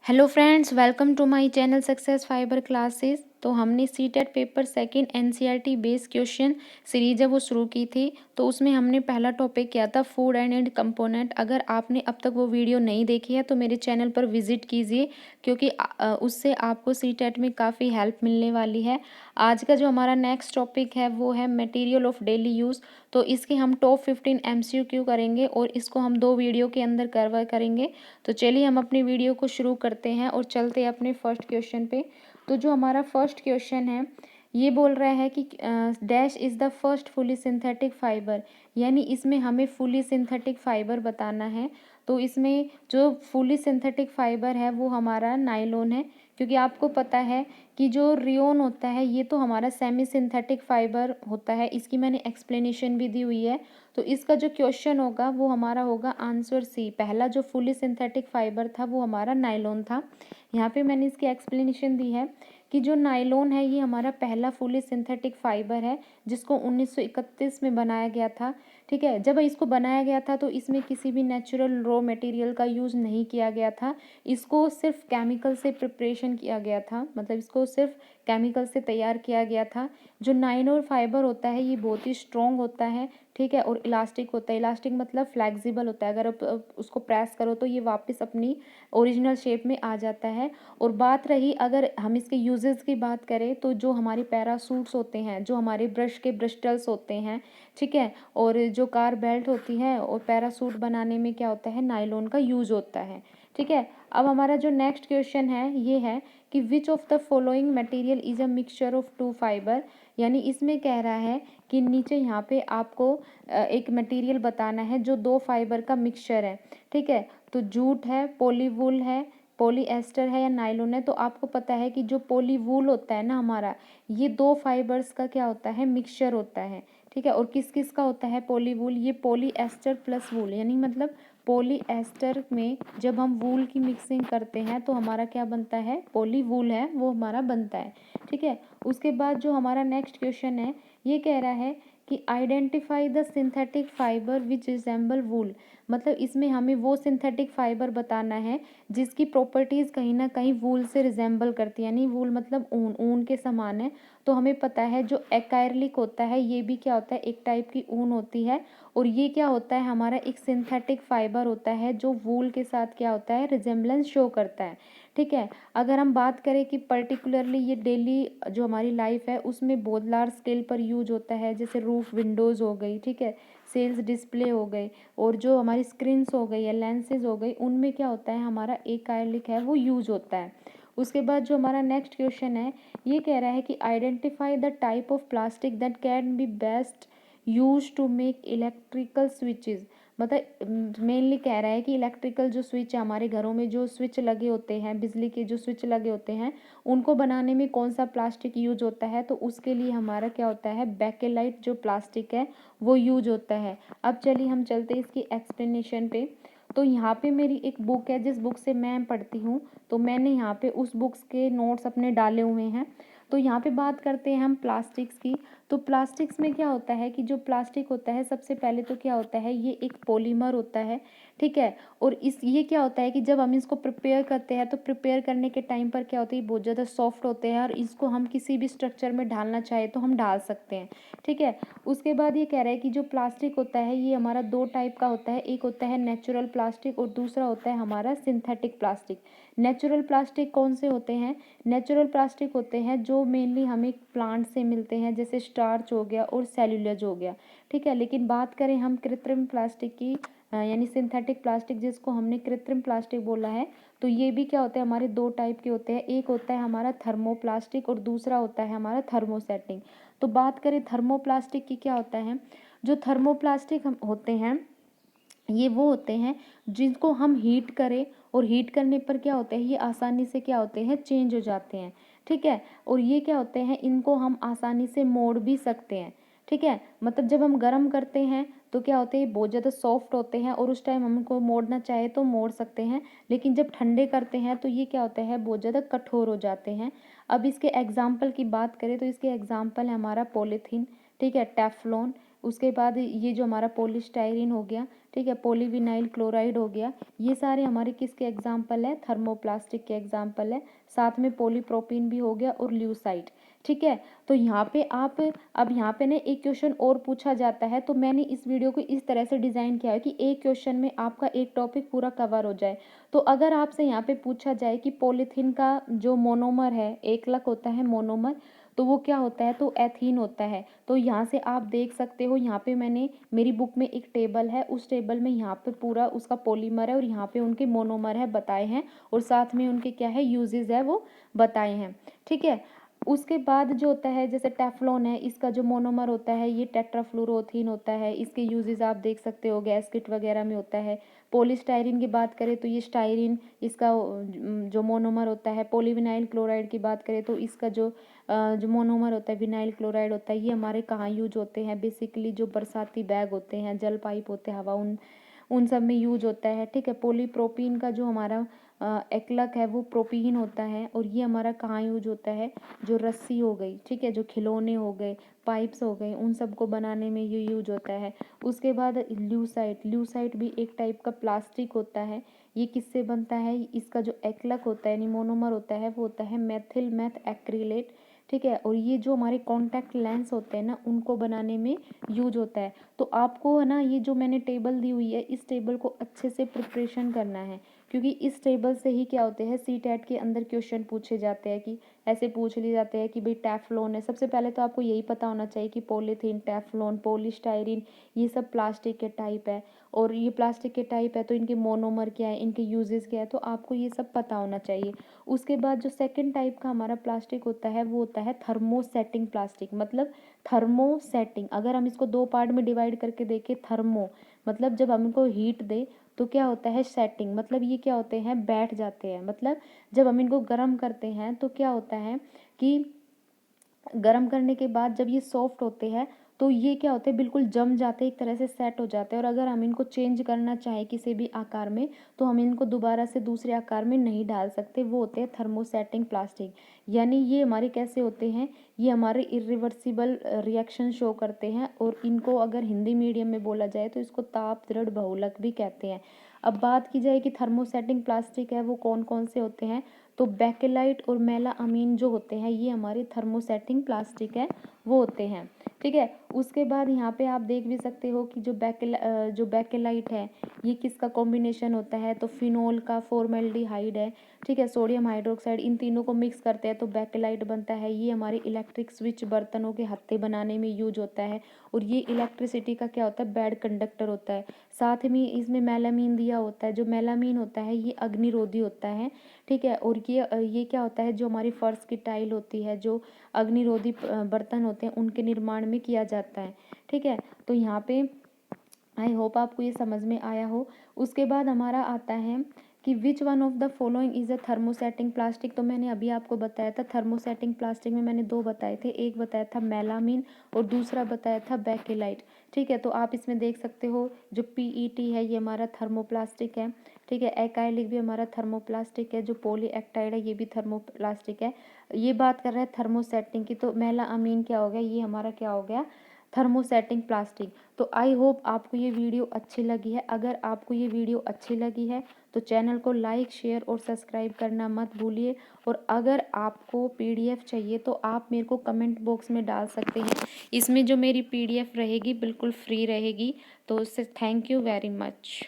Hello friends, welcome to my channel success fiber classes. तो हमने CTET paper second NCERT based question series है वो शुरू की थी। तो उसमें हमने पहला टॉपिक किया था फूड एंड कंपोनेंट। अगर आपने अब तक वो वीडियो नहीं देखी है तो मेरे चैनल पर विजिट कीजिए, क्योंकि उससे आपको सीटेट में काफ़ी हेल्प मिलने वाली है। आज का जो हमारा नेक्स्ट टॉपिक है वो है मटेरियल ऑफ डेली यूज़। तो इसके हम टॉप 15 एमसीक्यू करेंगे और इसको हम 2 वीडियो के अंदर कवर करेंगे। तो चलिए हम अपनी वीडियो को शुरू करते हैं और चलते हैं अपने फर्स्ट क्वेश्चन पे। तो जो हमारा फर्स्ट क्वेश्चन है ये बोल रहा है कि dash is the first fully synthetic fibre, यानी इसमें हमें फुली सिंथेटिक फाइबर बताना है। तो इसमें जो फुली सिंथेटिक फाइबर है वो हमारा नायलॉन है, क्योंकि आपको पता है कि जो रियोन होता है ये तो हमारा सेमी सिंथेटिक फाइबर होता है। इसकी मैंने एक्सप्लेनेशन भी दी हुई है। तो इसका जो क्वेश्चन होगा वो हमारा होगा आंसर सी। पहला जो फुली सिंथेटिक फाइबर था वो हमारा नायलॉन था। यहाँ पे मैंने इसकी एक्सप्लेनेशन दी है कि जो नायलॉन है ये हमारा पहला फुली सिंथेटिक फाइबर है, जिसको 1931 में बनाया गया था। ठीक है, जब इसको बनाया गया था तो इसमें किसी भी नेचुरल रॉ मटेरियल का यूज़ नहीं किया गया था। इसको सिर्फ केमिकल से प्रिपरेशन किया गया था, मतलब इसको सिर्फ केमिकल से तैयार किया गया था। जो नायलॉन फाइबर होता है ये बहुत ही स्ट्रॉन्ग होता है, ठीक है, और इलास्टिक होता है। इलास्टिक मतलब फ्लेक्सिबल होता है, अगर आप उसको प्रेस करो तो ये वापस अपनी ओरिजिनल शेप में आ जाता है। और बात रही अगर हम इसके यूजेस की बात करें तो जो हमारे पैरासूट्स होते हैं, जो हमारे ब्रश के ब्रिस्टल्स होते हैं, ठीक है, और जो कार बेल्ट होती है और पैरासूट बनाने में क्या होता है, नायलॉन का यूज होता है। ठीक है, अब हमारा जो नेक्स्ट क्वेश्चन है ये है कि which of the following material is a mixture of two fiber, यानी इसमें कह रहा है कि नीचे यहाँ पे आपको एक मटेरियल बताना है जो 2 फाइबर का मिक्सचर है। ठीक है, तो जूट है, पॉलीवूल है, पॉलीएस्टर है या नायलॉन है। तो आपको पता है कि जो पॉलीवूल होता है ना हमारा, ये 2 फाइबर्स का क्या होता है, मिक्सचर होता है। ठीक है, और किस किस का होता है पॉलीवूल, ये पॉलीएस्टर प्लस वूल, यानी मतलब पॉलीएस्टर में जब हम वूल की मिक्सिंग करते हैं तो हमारा क्या बनता है, पॉलीवूल है वो हमारा बनता है। ठीक है, उसके बाद जो हमारा नेक्स्ट क्वेश्चन है ये कह रहा है कि identify the synthetic fibre which resemble wool, मतलब इसमें हमें वो सिंथेटिक फाइबर बताना है जिसकी प्रॉपर्टीज़ कहीं ना कहीं वूल से रिजेंबल करती है, यानी वूल मतलब ऊन, ऊन के समान है। तो हमें पता है जो एक्राइलिक होता है ये भी क्या होता है, एक टाइप की ऊन होती है। और ये क्या होता है, हमारा एक सिंथेटिक फाइबर होता है जो वूल के साथ क्या होता है, रिजेंबलेंस शो करता है। ठीक है, अगर हम बात करें कि पर्टिकुलरली ये डेली जो हमारी लाइफ है उसमें बहुत लार्ज स्केल पर यूज होता है, जैसे रूफ विंडोज़ हो गई, ठीक है, सेल्स डिस्प्ले हो गए, और जो हमारी स्क्रीन्स हो गई या लेंसेज हो गई, उनमें क्या होता है, हमारा एक्राइलिक है वो यूज होता है। उसके बाद जो हमारा नेक्स्ट क्वेश्चन है ये कह रहा है कि identify the type of plastic that can be best use to make electrical switches, मतलब मेनली कह रहा है कि इलेक्ट्रिकल जो स्विच है, हमारे घरों में जो स्विच लगे होते हैं, बिजली के जो स्विच लगे होते हैं, उनको बनाने में कौन सा प्लास्टिक यूज होता है। तो उसके लिए हमारा क्या होता है, बेकेलाइट जो प्लास्टिक है वो यूज होता है। अब चलिए हम चलते हैं इसकी एक्सप्लेनेशन पे। तो यहाँ पे मेरी एक बुक है जिस बुक से मैं पढ़ती हूँ, तो मैंने यहाँ पे उस बुक्स के नोट्स अपने डाले हुए हैं। तो यहाँ पे बात करते हैं हम प्लास्टिक्स की। तो प्लास्टिक्स में क्या होता है कि जो प्लास्टिक होता है सबसे पहले तो क्या होता है, ये एक पॉलीमर होता है। ठीक है, और इस ये क्या होता है कि जब हम इसको प्रिपेयर करते हैं तो प्रिपेयर करने के टाइम पर क्या होती है, बहुत ज़्यादा सॉफ्ट होते हैं और इसको हम किसी भी स्ट्रक्चर में डालना चाहे तो हम डाल सकते हैं। ठीक है, उसके बाद ये कह रहा है कि जो प्लास्टिक होता है ये हमारा 2 टाइप का होता है, एक होता है नेचुरल प्लास्टिक और दूसरा होता है हमारा सिंथेटिक प्लास्टिक। नेचुरल प्लास्टिक कौन से होते हैं, नेचुरल प्लास्टिक होते हैं जो मेनली हमें प्लांट से मिलते हैं, जैसे स्टार्च हो गया और सेल्यूलोज हो गया। ठीक है, लेकिन बात करें हम कृत्रिम प्लास्टिक की, यानी सिंथेटिक प्लास्टिक जिसको हमने कृत्रिम प्लास्टिक बोला है, तो ये भी क्या होते हैं, हमारे 2 टाइप के होते हैं, एक होता है हमारा थर्मोप्लास्टिक और दूसरा होता है हमारा थर्मोसेटिंग। तो बात करें थर्मोप्लास्टिक की, क्या होता है, जो थर्मोप्लास्टिक हम होते हैं ये वो होते हैं जिनको हम हीट करें और हीट करने पर क्या होता है, ये आसानी से क्या होते हैं, चेंज हो जाते हैं। ठीक है, और ये क्या होते हैं, इनको हम आसानी से मोड़ भी सकते हैं। ठीक है, मतलब जब हम गर्म करते हैं तो क्या होते हैं, बहुत ज़्यादा सॉफ्ट होते हैं और उस टाइम हम उनको मोड़ना चाहे तो मोड़ सकते हैं, लेकिन जब ठंडे करते हैं तो ये क्या होता है, बहुत ज़्यादा कठोर हो जाते हैं। अब इसके एग्जाम्पल की बात करें तो इसके एग्जाम्पल है हमारा पॉलीथीन, ठीक है, टेफ्लॉन, उसके बाद ये जो हमारा पॉलीस्टायरीन हो गया, ठीक है, पॉलीविनाइल क्लोराइड हो गया। ये सारे हमारे किसके एग्जाम्पल है, थर्मोप्लास्टिक के एग्जाम्पल है। साथ में पॉलीप्रोपीन भी हो गया और ल्यूसाइड। ठीक है, तो यहाँ पे आप अब यहाँ पे ना एक क्वेश्चन और पूछा जाता है, तो मैंने इस वीडियो को इस तरह से डिज़ाइन किया है कि एक क्वेश्चन में आपका एक टॉपिक पूरा कवर हो जाए। तो अगर आपसे यहाँ पे पूछा जाए कि पॉलीथीन का जो मोनोमर है, एकलक होता है मोनोमर, तो वो क्या होता है, तो एथीन होता है। तो यहाँ से आप देख सकते हो, यहाँ पे मैंने मेरी बुक में एक टेबल है, उस टेबल में यहाँ पे पूरा उसका पॉलीमर है और यहाँ पे उनके मोनोमर है बताए हैं, और साथ में उनके क्या है यूजेस है वो बताए हैं। ठीक है, उसके बाद जो होता है जैसे टेफ्लॉन है, इसका जो मोनोमर होता है ये टेट्राफ्लोरोथीन होता है। इसके यूजेस आप देख सकते हो, गैस किट वगैरह में होता है। पॉलीस्टायरीन की बात करें तो ये स्टायरीन, इसका जो मोनोमर होता है। पॉलीविनाइल क्लोराइड की बात करें तो इसका जो मोनोमर होता है विनाइल क्लोराइड होता है। ये हमारे कहाँ यूज होते हैं, बेसिकली जो बरसाती बैग होते हैं, जल पाइप होते हैं, हवा उन सब में यूज होता है। ठीक है, पॉलीप्रोपीन का जो हमारा एकलक है वो प्रोपीन होता है, और ये हमारा कहाँ यूज होता है, जो रस्सी हो गई, ठीक है, जो खिलौने हो गए, पाइप्स हो गए, उन सब को बनाने में ये यूज होता है। उसके बाद ल्यूसाइट भी एक टाइप का प्लास्टिक होता है। ये किससे बनता है, इसका जो एकलक होता है यानी मोनोमर होता है वो होता है मेथिल मैथ एक्रिलेट। ठीक है, और ये जो हमारे कॉन्टैक्ट लेंस होते हैं ना, उनको बनाने में यूज होता है। तो आपको है ना, ये जो मैंने टेबल दी हुई है, इस टेबल को अच्छे से प्रिपरेशन करना है, क्योंकि इस टेबल से ही क्या होते हैं, सीटेट के अंदर क्वेश्चन पूछे जाते हैं। कि ऐसे पूछ लिए जाते हैं कि भाई टेफ्लॉन है, सबसे पहले तो आपको यही पता होना चाहिए कि पॉलीथीन, टेफ्लॉन, पॉलीस्टायरीन, ये सब प्लास्टिक के टाइप है। और ये प्लास्टिक के टाइप है तो इनके मोनोमर क्या है, इनके यूजेस क्या है, तो आपको ये सब पता होना चाहिए। उसके बाद जो सेकंड टाइप का हमारा प्लास्टिक होता है वो होता है थर्मोसेटिंग प्लास्टिक। मतलब थर्मोसेटिंग, अगर हम इसको दो पार्ट में डिवाइड करके देखें, थर्मो मतलब जब हम इनको हीट दे, तो क्या होता है सेटिंग, मतलब ये क्या होते हैं, बैठ जाते हैं। मतलब जब हम इनको गर्म करते हैं तो क्या होता है कि गर्म करने के बाद जब ये सॉफ्ट होते हैं तो ये क्या होते हैं, बिल्कुल जम जाते हैं, एक तरह से सेट हो जाते हैं। और अगर हम इनको चेंज करना चाहें किसी भी आकार में, तो हम इनको दोबारा से दूसरे आकार में नहीं डाल सकते। वो होते हैं थर्मोसेटिंग प्लास्टिक। यानी ये हमारे कैसे होते हैं, ये हमारे इरिवर्सिबल रिएक्शन शो करते हैं। और इनको अगर हिंदी मीडियम में बोला जाए तो इसको ताप दृढ़ बहुलक भी कहते हैं। अब बात की जाए कि थर्मोसेटिंग प्लास्टिक है वो कौन कौन से होते हैं, तो बेकेलाइट और मेलाअमीन जो होते हैं ये हमारे थर्मोसेटिंग प्लास्टिक है वो होते हैं। ठीक है, उसके बाद यहाँ पे आप देख भी सकते हो कि जो बेकेलाइट है ये किसका कॉम्बिनेशन होता है, तो फिनोल का, फॉर्मेल्डिहाइड है, ठीक है, सोडियम हाइड्रोक्साइड, इन तीनों को मिक्स करते हैं तो बेकेलाइट बनता है। ये हमारे इलेक्ट्रिक स्विच, बर्तनों के हत्थे बनाने में यूज होता है, और ये इलेक्ट्रिसिटी का क्या होता है, बैड कंडक्टर होता है। साथ में इसमें मेलामीन दिया होता है, जो मेलामीन होता है ये अग्निरोधी होता है। ठीक है, और ये क्या होता है, जो हमारी फर्श की टाइल होती है, जो अग्निरोधी बर्तन होते हैं, उनके निर्माण में किया जाता है। ठीक है, तो यहाँ पे आई होप आपको ये समझ में आया हो। उसके बाद हमारा आता है कि which one of the following is a thermosetting plastic. तो मैंने अभी आपको बताया था थर्मोसेटिंग प्लास्टिक में मैंने दो बताए थे, एक बताया था मेलामीन और दूसरा बताया था बेकेलाइट। ठीक है, तो आप इसमें देख सकते हो जो पीईटी है ये हमारा थर्मोप्लास्टिक है। ठीक है, एक्राइलिक भी हमारा थर्मोप्लास्टिक है, जो पॉलीएक्टाइड है ये भी थर्मोप्लास्टिक है। ये बात कर रहे हैं थर्मोसेटिंग की, तो मेलामीन क्या हो गया, ये हमारा क्या हो गया, थर्मोसेटिंग प्लास्टिक। तो आई होप आपको ये वीडियो अच्छी लगी है। अगर आपको ये वीडियो अच्छी लगी है तो चैनल को लाइक, शेयर और सब्सक्राइब करना मत भूलिए। और अगर आपको पीडीएफ चाहिए तो आप मेरे को कमेंट बॉक्स में डाल सकते हैं। इसमें जो मेरी पीडीएफ रहेगी बिल्कुल फ्री रहेगी। तो उससे थैंक यू वेरी मच।